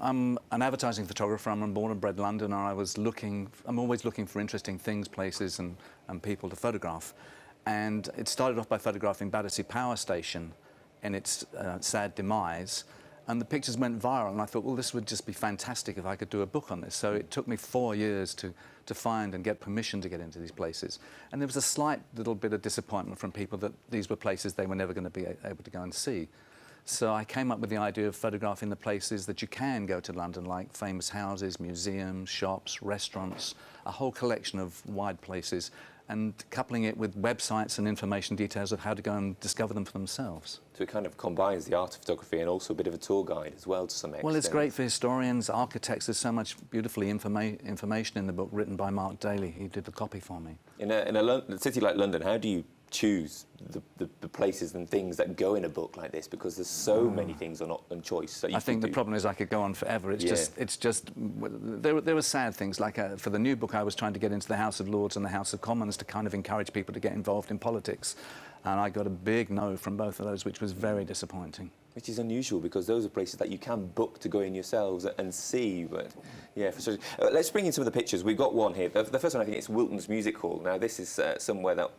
I'm an advertising photographer. I'm born and bred London, and I'm always looking for interesting things, places, and people to photograph. And it started off by photographing Battersea Power Station in its sad demise. And the pictures went viral, and I thought, well, this would just be fantastic if I could do a book on this. So it took me 4 years to find and get permission to get into these places. And there was a slight little bit of disappointment from people that these were places they were never going to be able to go and see. So I came up with the idea of photographing the places that you can go to London, like famous houses, museums, shops, restaurants, a whole collection of wide places, and coupling it with websites and information details of how to go and discover them for themselves. So it kind of combines the art of photography and also a bit of a tour guide as well to some extent. Well, it's great for historians, architects. There's so much beautifully information in the book written by Mark Dazeley. He did the copy for me. In a city like London, how do you choose the places and things that go in a book like this, because there's so many things on choice that you I think the problem is I could go on forever. It's just there were sad things, like for the new book I was trying to get into the House of Lords and the House of Commons to kind of encourage people to get involved in politics, and I got a big no from both of those, which was very disappointing. Which is unusual, because those are places that you can book to go in yourselves and see. But yeah, for sure. Let's bring in some of the pictures. We've got one here. The first one, I think, is Wilton's Music Hall. Now, this is somewhere that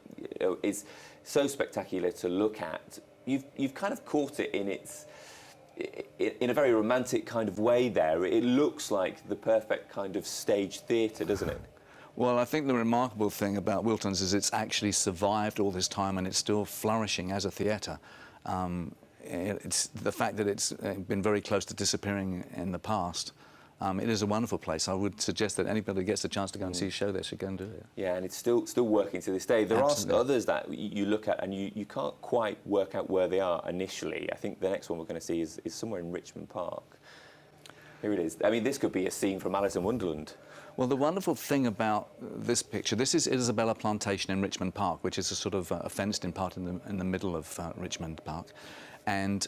is so spectacular to look at. You've kind of caught it in a very romantic kind of way there. It looks like the perfect kind of stage theatre, doesn't it? Well, I think the remarkable thing about Wilton's is it's actually survived all this time, and it's still flourishing as a theatre. It's the fact that it's been very close to disappearing in the past. It is a wonderful place. I would suggest that anybody who gets a chance to go and see a show there should go and do it. Yeah, and it's still working to this day. There Absolutely. are others that you look at and you can't quite work out where they are initially. I think the next one we're going to see is somewhere in Richmond Park. Here it is. I mean, this could be a scene from Alice in Wonderland. Well, the wonderful thing about this picture, this is Isabella Plantation in Richmond Park, which is a sort of a fenced-in part in the middle of Richmond Park, and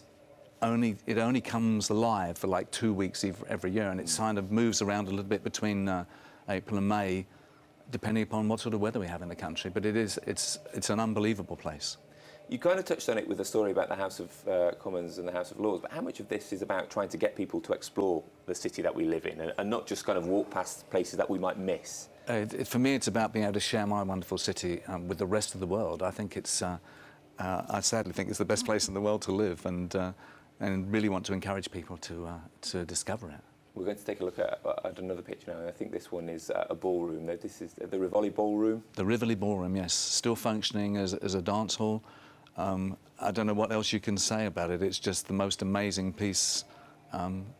it only comes alive for like 2 weeks every year, and it kind of moves around a little bit between April and May, depending upon what sort of weather we have in the country. But it's an unbelievable place. You kind of touched on it with the story about the House of Commons and the House of Lords, but how much of this is about trying to get people to explore the city that we live in and not just kind of walk past places that we might miss? For me, it's about being able to share my wonderful city with the rest of the world. I think I sadly think it's the best place in the world to live, and really want to encourage people to discover it. We're going to take a look at another picture now. I think this one is a ballroom. This is the Rivoli Ballroom. The Rivoli Ballroom, yes, still functioning as a dance hall. I don't know what else you can say about it. It's just the most amazing piece,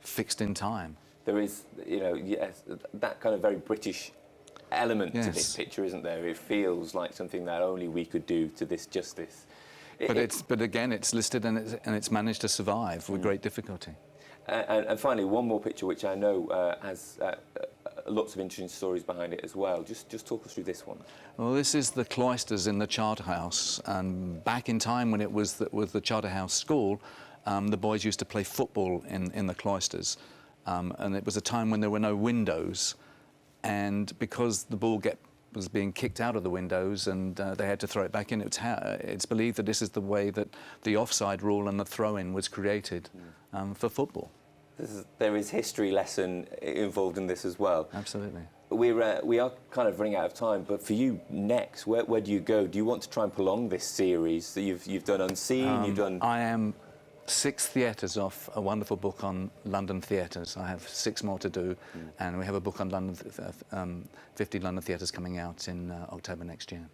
fixed in time. There is, yes, that kind of very British element Yes. to this picture, isn't there? It feels like something that only we could do to this justice. But again, it's listed and it's managed to survive with great difficulty. And finally, one more picture, which I know has lots of interesting stories behind it as well. Just talk us through this one. Well, this is the cloisters in the Charterhouse, and back in time when it was the Charterhouse School, the boys used to play football in the cloisters, and it was a time when there were no windows, and because the ball was being kicked out of the windows and they had to throw it back in, it's believed that this is the way that the offside rule and the throw-in was created for football. There is history lesson involved in this as well. Absolutely. We are kind of running out of time, but for you next, where do you go? Do you want to try and prolong this series that you've done Unseen? You've done. I am 6 theatres off a wonderful book on London theatres. I have 6 more to do, and we have a book on 50 London theatres coming out in October next year.